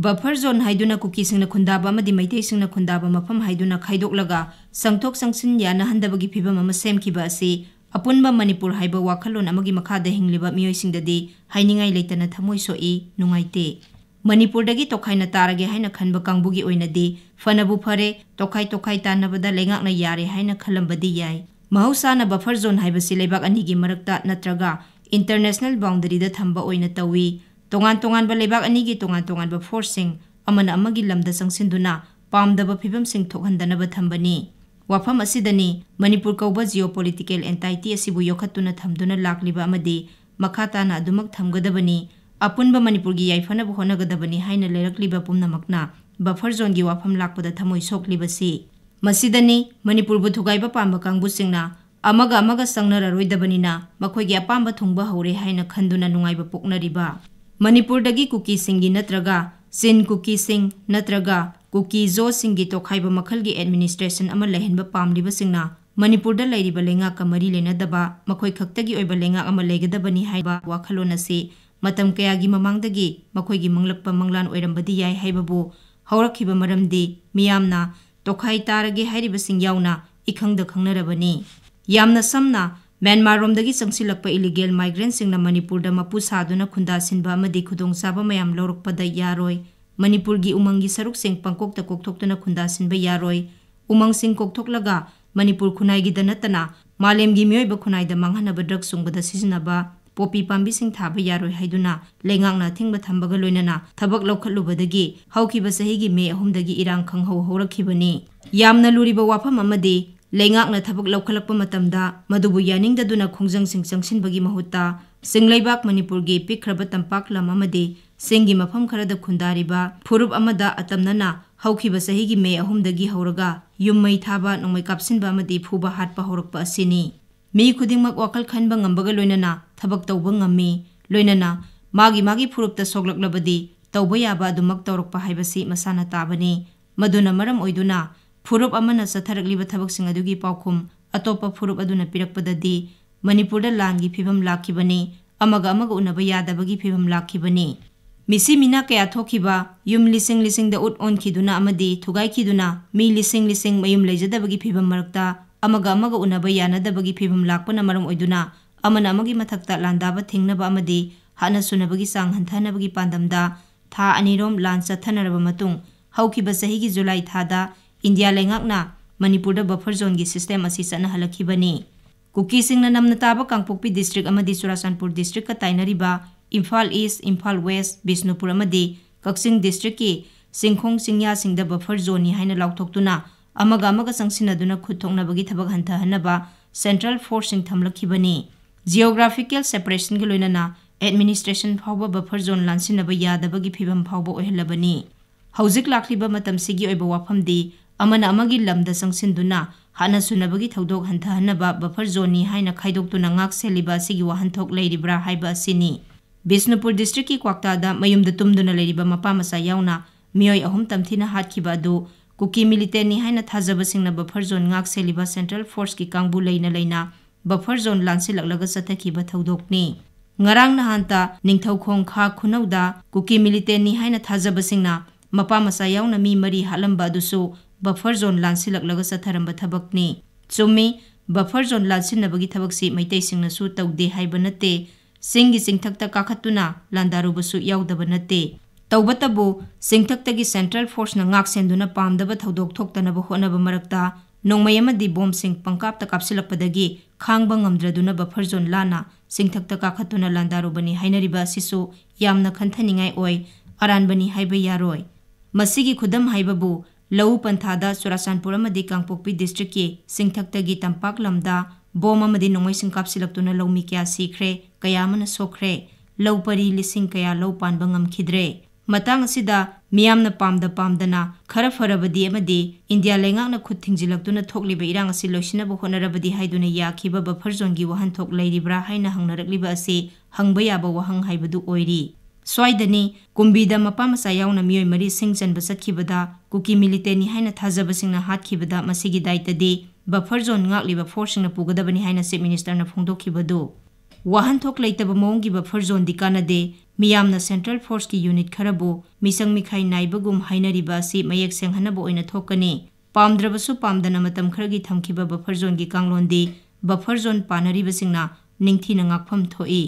buffer zone हाइदुना cookie सिंगना खुंदाबा अमदि Meitei सिंगना खुंदाबा मफम हाइदुना खाइदोकलगा संगथोक संगसिन याना हंदबगी फिबम अमा सेमखिबा असि अपुनबा मणिपुर हाइबा वाखलोन अमगी मखादा हिंगलिबा मियोइसिंगददि हाइनिंगाइ लेतना थमोइ सोई नुंगाइते मणिपुरदगी तोखाइना तारगे हाइना खनबा कांगबुगी ओइनदि फनबु फरे तोखाइ तानबदा लेंगाकना यारे हाइना खलंबदि याय महौसाना बफर जोन हाइबसि लेबाक अनिगी मरक्ता नत्रगा इंटरनेशनल बाउंडरीदा थंबा ओइना तवी तोंगान लेबाक अनिगी तोंगान फोर्सिंग अमना अमगी लमदा संगसिंदुना पामदबा फिबम सिंग थोकहंदनबा थंबनी वाफम असिदनी मणिपुर कौबा जियोपॉलिटिकल एंटाइटी असिबु योखतुना थमदुना लाक्लिबा अमदि मखाताना अदुमक थमगदबनी अपुनबा मणिपुरगी याइफनबु होनगदबनी हाइना लेरक्लिबा पुमनमकना बफर जोनगी वाफम लाकपदा थमोइ सोक्लिबसि मसिदनी मणिपुरबु थुगाइबा पामबा कांगबुसिंगना अमगा संगनररोइदबनिना मखोइगी अपामबा थुंगबा हौरे हाइना खंदुना नुंगाइबा पोकनरिबा मणिपुरदगी कुकी सिंगी नत्रगा सिन कुकी सिंग नत्रगा कुकी जो सिंगी तोखाइबा मखलगी एडमिनिस्ट्रेशन अमा लेहनबा पामलिबा सिंगना मणिपुरदा लेरिबा लेंगाक मरी लेनदबा मखोइ खक्तगी ओइबा लेंगाक अमा लेगदबनी हाइबा वाखलोन असि मतम कयागी ममांगदगी मखोइगी मंगलकपा मंगलान ओइरंबदि याय हाइबाबु हौरखिबा मरमदि मियामना तोखाइ तारगे हाइरिबा सिंग यावना इखंगदा खंगनरबनी यामना समना म्यांमार रोमदगी संगसिलकपा इलीगल माइग्रेंट सिंगना मणिपुरदा मपु सादुना खुंदा सिनबा अमदि खुदोंसाबा मयाम लौरकपदा यारोय मणिपुरगी उमंगी सरुक सिंग पंकोकता कोकथोक्तुना खुंदा सिनबा यारोय उमंग सिंग कोकथोक्लगा मणिपुर खुनाइगीदा नतना मालेमगी मियोइबा खुनाइदा मांगहनबा ड्रग सुंगबदा सिजनबा पोपी पांबी सिंग थाबा यारोय हाइदुना लेंगांगना थिंगबा थंबगा लोइनना थबक लौखलुबदगी हौखिबा सहीगी मे अहुमदगी इरांग खंगहौ हौरखिबनी यामना लुरिबा वाफम अमदि लेंगाकना थबक लौखलकपा मतमदा मदुबु यानिंगददुना खोंजंग सिंग संगसिनबगी महुत्ता सिंगलैबाक मणिपुरगी पिखरबा तंपाक लम अमदि सिंगी मफम खरदा खुंदारिबा फुरुप अमदा अतमनना हौखिबा सहीगी मे अहुमदगी हौरगा युम्मई थाबा नोंमै कापसिनबा अमदि फुबा हाटपा हौरकपा असिनी मी खुदिंगमक वाखल खनबा ngambगा लोइनना थबक तौबा ngami लोइनना मागी फुरुपता सोगलकलबदि तौबा याबा दुमक तौरकपा हाइबसि मसाना ताबनी मदुना मरम ओइदुना फुरुप अमना सथरकलिबा थबकसिंग अदुगी पाउखुम अतोपा फुरुप अदुना पिरकपददि मणिपुरदा लांगी फिबम लाखिबनी अमगा उनबा यादबगी फिबम लाखिबनी मिसी मिना कया थोखिबा युम लिसिंग द उट ओनखिदुना अमदि थुगाइखिदुना मी लिसिंग मयुम लेजदबगी फिबम मरक्ता अमगा उनबा यानदबगी फिबम लाकपना मरम ओइदुना अमना अमगी मथक्ता लांदाबा थिंगनबा अमदि हाना सुनबगी सांग हंथानबगी पांदमदा था अनिरोम लान चथनरबा मतुंग हौखिबा सहीगी जुलाई थादा इंडिया लेंगाकना मणिपुरदा बफर जोन की सिस्टम असी चना हलखिबनी कुकी सिंगना नमना ताबा कांगपोकपी डिस्ट्रिक्ट अमदि चुराचंदपुर डिस्ट्रिक्ट का ताइनरिबा इम्फाल ईस्ट इम्फाल वेस्ट बिष्णुपुर अमदि कक्सिंग डिस्ट्रिक्ट की सिंखोंग सिंगया सिंगदा बफर जोन हाइना लाउथोक्तुना अमगा संगसिनदुना खुथोंगनबगी थबक हंथहनबा सेंट्रल फोर्स सिंग थमलखिबनी जियोग्राफिकल सेपरेशन के लोइनना एडमिनिस्ट्रेशन फावबा बफर जोन लानसिनबा यादबगी फिबम फावबा ओहलबनी हौजिक लाखलिबा मतमसिगी ओइबा वाफमदि अमना अमगी लमदा संगसिनदुना हाना सुनबगी थौदोक हंथहनबा बफर जोननी हाइना खाइदोक्तुना ngak सेलिबा सिगी वाहनथोक लेरिब्रा हाइबा सिनी बिष्णुपुर डिस्ट्रिक्ट की क्वाक्तादा मयुमदा तुमदुना लेरिबा मपा मसा यावना मियोय अहुम तमथिना हाटखिबा दु कुकी मिलिटेनी हाइना थाजबसिंगना बफर जोन ngak सेलिबा सेंट्रल फोर्स की कांगबु लेना बफर जोन लानसिलकलगा चथखिबा थौदोकनी ngarang nahanta ningthaukhong kha khunauda kuki militeni haina thajabasingna mapa masa yauna mi mari halamba dusu buffer zone lansilaklaga satharamba thabakni chumi buffer zone lansinabagi thabaksi maitai singna su taude haiba nate singi singthakta kakhatuna landarubasu yaudaba nate tawbatabu singthaktagi central force na ngak senduna pamdaba thodok thoktanaba honaba marakta nongmayamadi bomb sing pangkapta kapsilakpadagi khangba ngamdraduna buffer zone lana singthakta kakhatuna landarubani hainariba sisu yamna khanthaningai oi aranbani haiba yaroi masigi khudam haibabu lau panthada churasanpur amadi kangpokpi district ki singthaktagi tampak lamda bom amadi nongmai sing kapsilaktuna laumi kya sikhre kayamana sokre lau pari lising kaya lau panba ngamkhidre matang asida miyamna pamdana khara farabadi amadi india lengakna khut thingjilaktuna thokliba irang asi loisina bo honarabadi haiduna yakhiba buffer zone gi wahan thok leiribra haina hangnarakliba asi hangba yaba wahang haibadu oiri swaidani kumbida mapa masa yauna miyoi mari singchanba sakhibada kuki militeni haina thajabasingna hatkhibada masigi daitadi buffer zone ngakliba forcing na pugadabani haina chief minister na phongdokhibadu wahan thok leitaba monggi buffer zone dikanade मियामना central force की unit खरबु मिसंग मिखाई नाइबगुम हाइनरिबा असि मयेक सेंहनब ओइना थोकनी पामद्रबसु पामदना मतम खरगी थमखिबा बफर जोन की कांगलोंदी बफर जोन पानरिबसिंगना निंगथीना ngakpham thoi